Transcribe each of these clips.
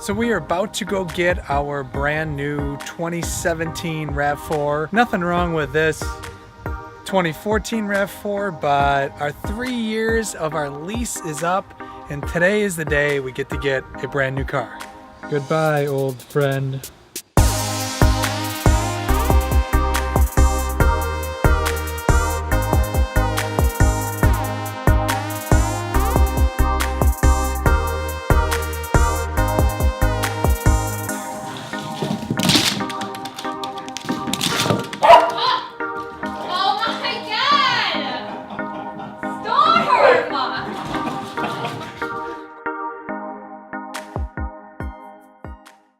So we are about to go get our brand new 2017 RAV4. Nothing wrong with this 2014 RAV4, but our 3 years of our lease is up, and today is the day we get to get a brand new car. Goodbye, old friend.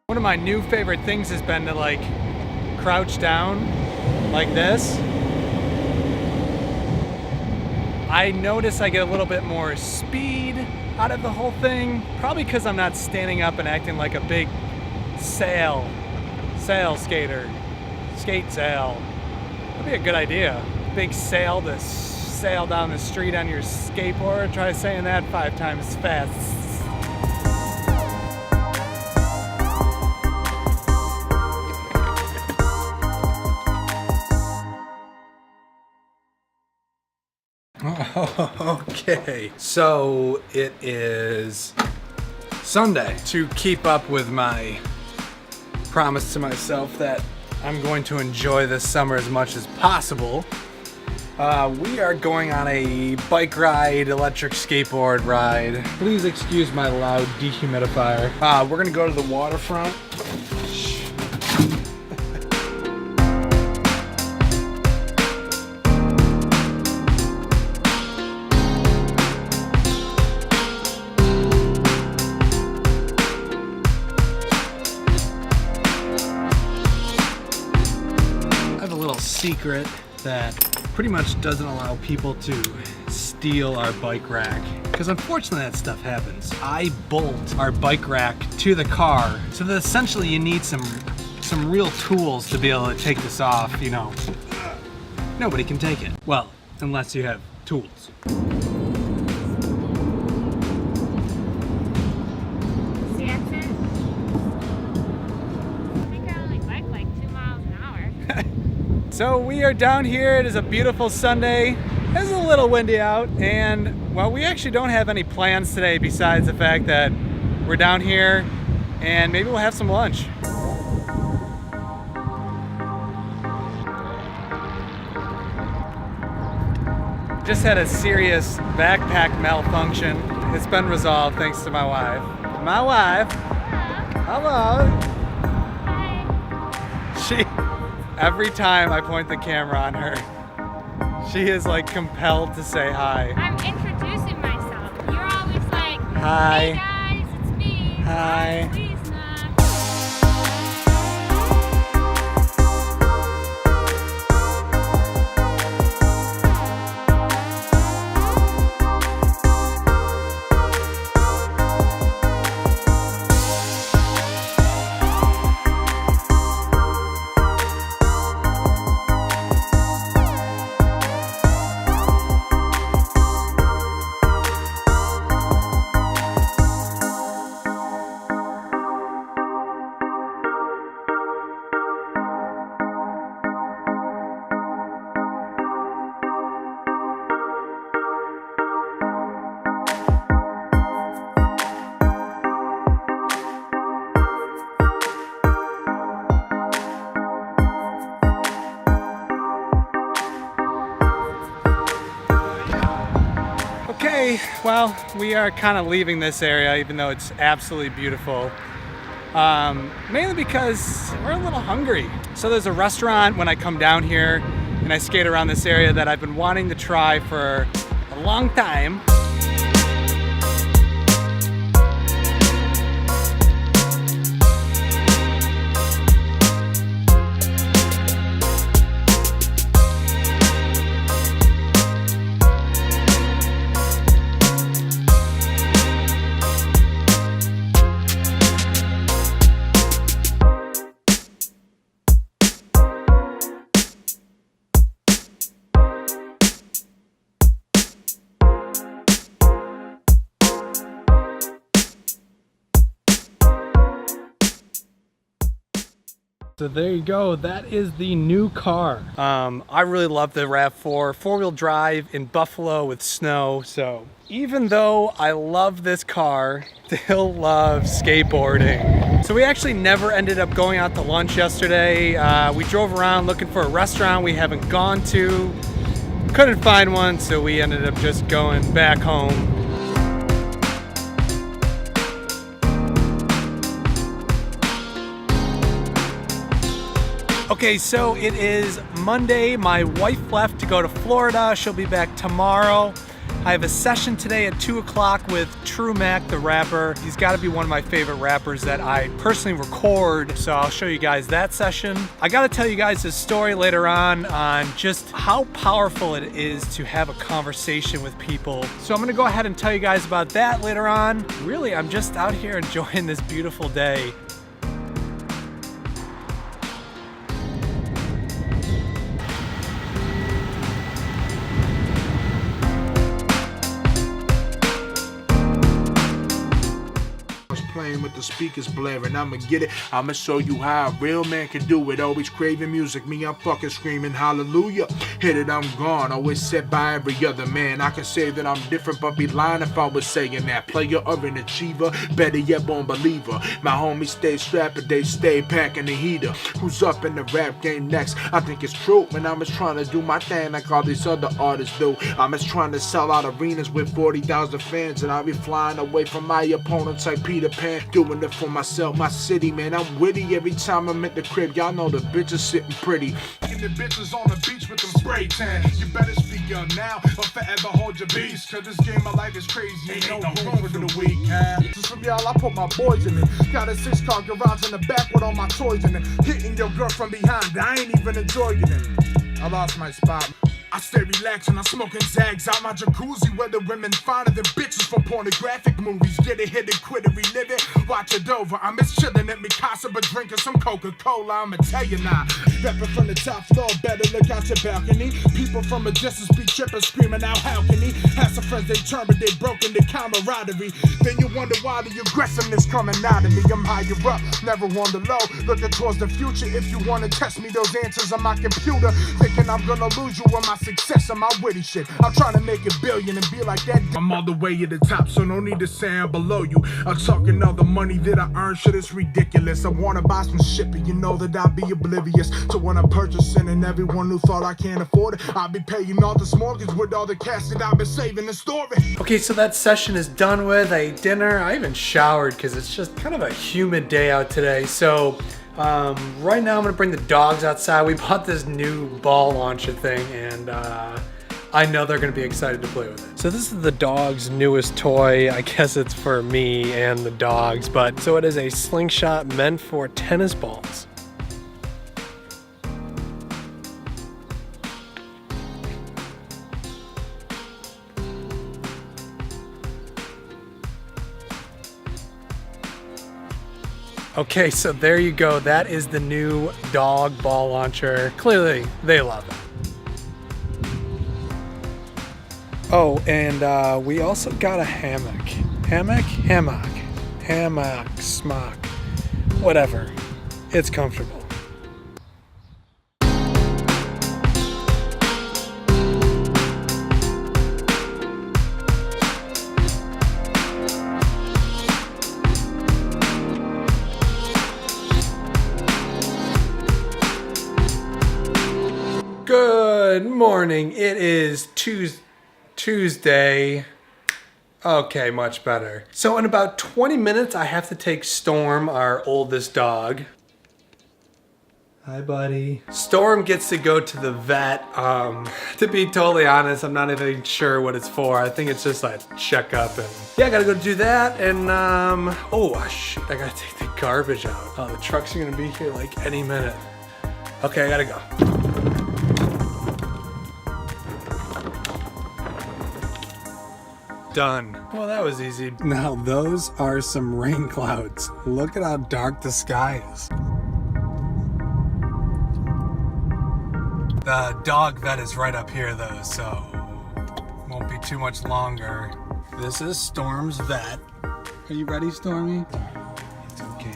One of my new favorite things has been to like crouch down like this. I notice I get a little bit more speed out of the whole thing, probably because I'm not standing up and acting like a big sail skater. Skate sail. That'd be a good idea. Big sail to sail down the street on your skateboard. Try saying that 5 times fast. Okay, so it is Sunday. To keep up with my promise to myself that I'm going to enjoy this summer as much as possible, we are going on a bike ride, electric skateboard ride. Please excuse my loud dehumidifier. We're gonna go to the waterfront. Secret that pretty much doesn't allow people to steal our bike rack, because unfortunately that stuff happens. I bolt our bike rack to the car, so that essentially you need some real tools to be able to take this off. You know, nobody can take it, well, unless you have tools. So we are down here. It is a beautiful Sunday. It's a little windy out, and well, we actually don't have any plans today besides the fact that we're down here and maybe we'll have some lunch. Just had a serious backpack malfunction. It's been resolved thanks to my wife. My wife. Hello. Hi. Every time I point the camera on her, she is like compelled to say hi. I'm introducing myself. You're always like, hi. Hey guys, it's me. Hi. I'm Weezna. Okay, well, we are kind of leaving this area even though it's absolutely beautiful. Mainly because we're a little hungry. So there's a restaurant when I come down here and I skate around this area that I've been wanting to try for a long time. So there you go, that is the new car. I really love the RAV4, four-wheel drive in Buffalo with snow. So even though I love this car, still love skateboarding. So we actually never ended up going out to lunch yesterday. We drove around looking for a restaurant we haven't gone to. Couldn't find one, so we ended up just going back home. Okay, so it is Monday. My wife left to go to Florida. She'll be back tomorrow. I have a session today at 2 o'clock with True Mac, the rapper. He's got to be one of my favorite rappers that I personally record, so I'll show you guys that session. I got to tell you guys this story later on just how powerful it is to have a conversation with people. So I'm going to go ahead and tell you guys about that later on. Really, I'm just out here enjoying this beautiful day. With the speakers blaring, I'ma get it, I'ma show you how a real man can do it. Always craving music, me I'm fucking screaming hallelujah. Hit it, I'm gone, always set by every other man. I can say that I'm different, but be lying if I was saying that. Player or an achiever, better yet born believer. My homies stay strapped, but they stay packing the heater. Who's up in the rap game next? I think it's true, and I'm just trying to do my thing like all these other artists do. I'm just trying to sell out arenas with 40,000 fans, and I'll be flying away from my opponents like Peter Pan. Doing it for myself, my city, man. I'm witty every time I'm at the crib. Y'all know the bitches sitting pretty. And the bitches on the beach with them spray tan. You better speak up now or forever hold your peace. Cause this game of life is crazy. Ain't no room for the weak, Just from y'all, I put my boys in it. Got a 6-car garage in the back with all my toys in it. Hitting your girl from behind, I ain't even enjoying it. I lost my spot. I stay relaxed and I'm smoking zags out my jacuzzi where the women finer than bitches from pornographic movies. Get it, hit it, quit it, relive it, watch it over. I'm just chilling at Mikasa but drinking some Coca-Cola. I'ma tell you now, reppin' from the top floor, better look out your balcony. People from a distance be tripping, screaming out, how can he? Have some friends they turn but they broken the camaraderie. Then you wonder why the aggressiveness coming out of me. I'm higher up, never on the low, looking towards the future. If you wanna test me, those answers on my computer. Thinking I'm gonna lose you with my success and my witty shit. I'm trying to make it billion and be like that. I'm all the way at the top, so no need to say I'm below you. I'm talking all the money that I earn, shit is ridiculous. I wanna buy some shit, but you know that I'll be oblivious to what I'm purchasing, and everyone who thought I can't afford it, I'll be paying all this mortgage with all the cash that I've been saving and storing. Okay, so that session is done with. I ate dinner. I even showered because it's just kind of a humid day out today. So right now I'm gonna bring the dogs outside. We bought this new ball launcher thing, and I know they're gonna be excited to play with it. So this is the dog's newest toy. I guess it's for me and the dogs, but so it is a slingshot meant for tennis balls. Okay, so there you go. That is the new dog ball launcher. Clearly, they love it. Oh, and we also got a hammock. Hammock, smock, whatever. It's comfortable. Good morning. It is Tuesday. Okay, much better. So in about 20 minutes, I have to take Storm, our oldest dog. Hi, buddy. Storm gets to go to the vet. To be totally honest, I'm not even sure what it's for. I think it's just like checkup, and yeah, I gotta go do that. And oh shoot, I gotta take the garbage out. Oh, the trucks are gonna be here like any minute. Okay, I gotta go. Done. Well, that was easy. Now those are some rain clouds. Look at how dark the sky is. The dog vet is right up here though, so won't be too much longer. This is Storm's vet. Are you ready, Stormy? It's okay.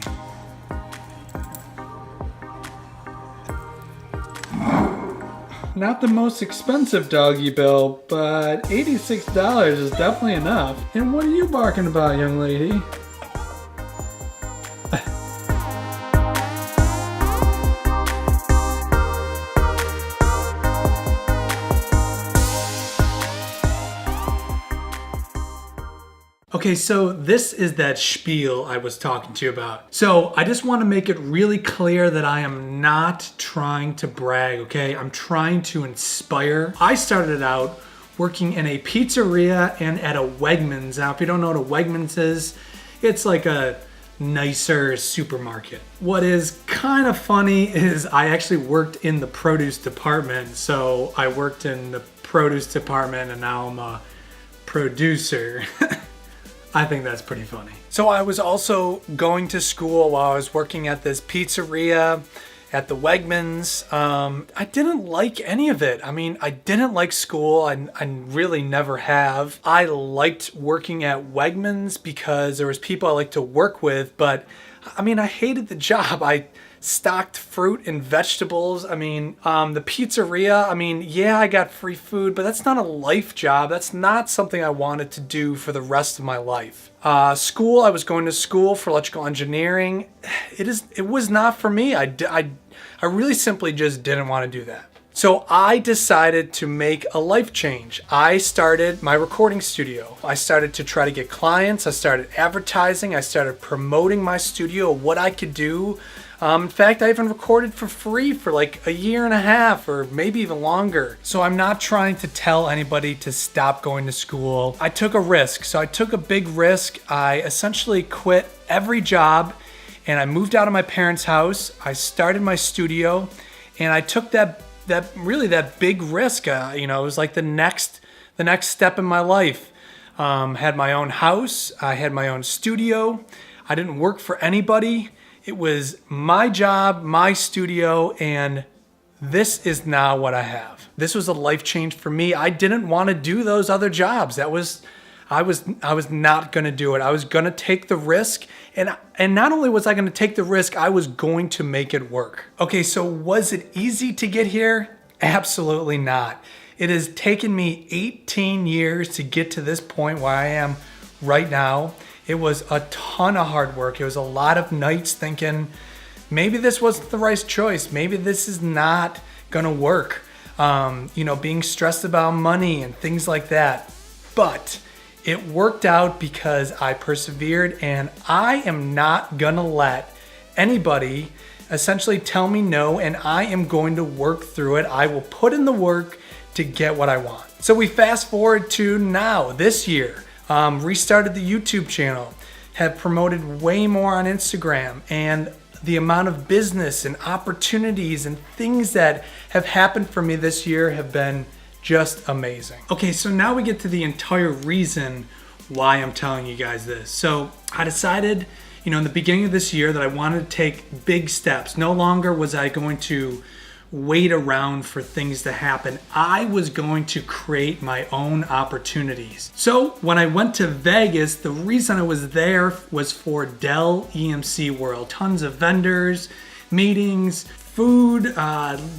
Not the most expensive doggy bill, but $86 is definitely enough. And what are you barking about, young lady? Okay, so this is that spiel I was talking to you about. So I just want to make it really clear that I am not trying to brag, okay? I'm trying to inspire. I started out working in a pizzeria and at a Wegmans. Now, if you don't know what a Wegmans is, it's like a nicer supermarket. What is kind of funny is I actually worked in the produce department. So I worked in the produce department and now I'm a producer. I think that's pretty funny. So I was also going to school while I was working at this pizzeria at the Wegmans. I didn't like any of it. I mean, I didn't like school. I really never have. I liked working at Wegmans because there was people I liked to work with, but I mean, I hated the job. I stocked fruit and vegetables. I mean, the pizzeria, I mean, yeah, I got free food, but that's not a life job. That's not something I wanted to do for the rest of my life. School, I was going to school for electrical engineering. It was not for me. I really simply just didn't want to do that. So I decided to make a life change. I started my recording studio. I started to try to get clients. I started advertising. I started promoting my studio, what I could do. In fact, I even recorded for free for like 1.5 years or maybe even longer. So I'm not trying to tell anybody to stop going to school. I took a risk. So I took a big risk. I essentially quit every job and I moved out of my parents' house. I started my studio and I took that big risk. It was like the next step in my life. Had my own house. I had my own studio. I didn't work for anybody. It was my job, my studio, and this is now what I have. This was a life change for me. I didn't want to do those other jobs. I was not going to do it. I was going to take the risk, and not only was I going to take the risk, I was going to make it work. Okay, so was it easy to get here? Absolutely not. It has taken me 18 years to get to this point where I am right now. It was a ton of hard work. It was a lot of nights thinking, maybe this wasn't the right choice. Maybe this is not gonna work. Being stressed about money and things like that. But it worked out because I persevered, and I am not gonna let anybody essentially tell me no, and I am going to work through it. I will put in the work to get what I want. So we fast forward to now, this year. Restarted the YouTube channel, have promoted way more on Instagram, and the amount of business and opportunities and things that have happened for me this year have been just amazing. Okay, so now we get to the entire reason why I'm telling you guys this. So I decided, in the beginning of this year that I wanted to take big steps. No longer was I going to wait around for things to happen. I was going to create my own opportunities. So when I went to Vegas, the reason I was there was for Dell EMC World. Tons of vendors, meetings, food,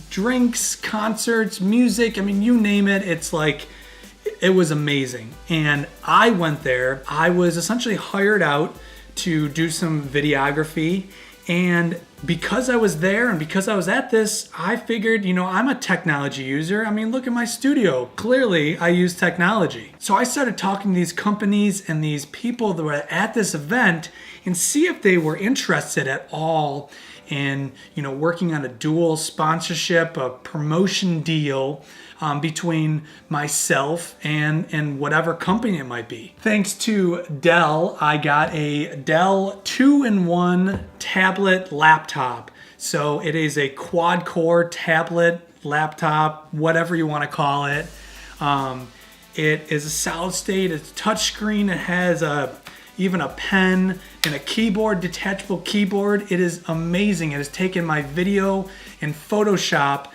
drinks, concerts, music. I mean, you name it. It was amazing. And I went there. I was essentially hired out to do some videography. And because I was there and because I was at this, I figured, I'm a technology user. I mean, look at my studio. Clearly, I use technology. So I started talking to these companies and these people that were at this event and see if they were interested at all in, working on a dual sponsorship, a promotion deal between myself and whatever company it might be. Thanks to Dell, I got a Dell 2-in-1 tablet laptop. So it is a quad-core tablet, laptop, whatever you want to call it. It is a solid state, it's touchscreen, it has even a pen and a keyboard, detachable keyboard. It is amazing. It has taken my video and Photoshop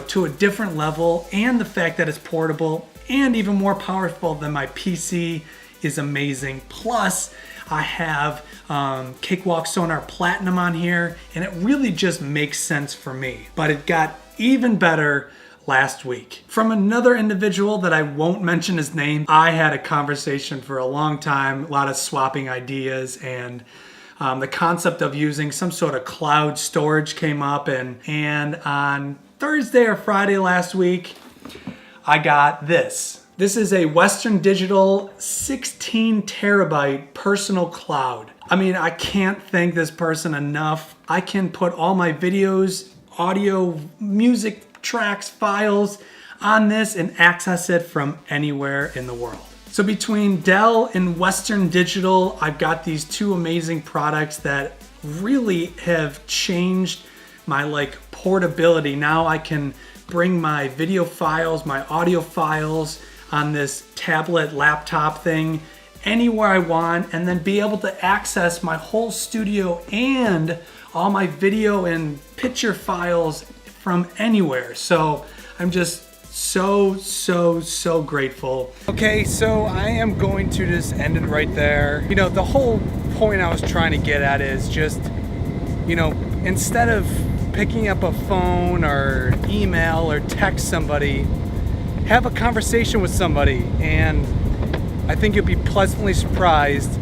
to a different level, and the fact that it's portable and even more powerful than my PC is amazing. Plus, I have Cakewalk Sonar Platinum on here, and it really just makes sense for me. But it got even better last week. From another individual that I won't mention his name, I had a conversation for a long time, a lot of swapping ideas, and the concept of using some sort of cloud storage came up, and on Thursday or Friday last week, I got this. This is a Western Digital 16 terabyte personal cloud. I mean, I can't thank this person enough. I can put all my videos, audio, music tracks, files on this and access it from anywhere in the world. So between Dell and Western Digital, I've got these two amazing products that really have changed my portability. Now I can bring my video files, my audio files on this tablet laptop thing anywhere I want, and then be able to access my whole studio and all my video and picture files from anywhere. So I'm just so grateful. Okay, so I am going to just end it right there. You know, the whole point I was trying to get at is just, you know, instead of picking up a phone or email or text somebody, have a conversation with somebody, and I think you'll be pleasantly surprised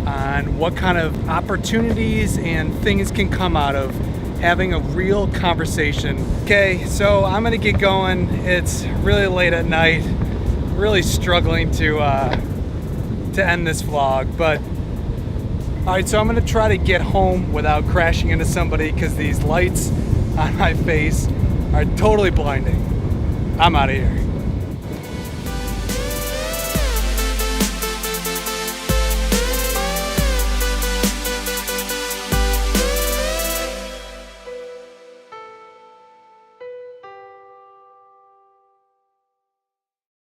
on what kind of opportunities and things can come out of having a real conversation. Okay, so I'm gonna get going. It's really late at night. Really struggling to end this vlog, but all right, so I'm gonna try to get home without crashing into somebody because these lights on my face are totally blinding. I'm out of here.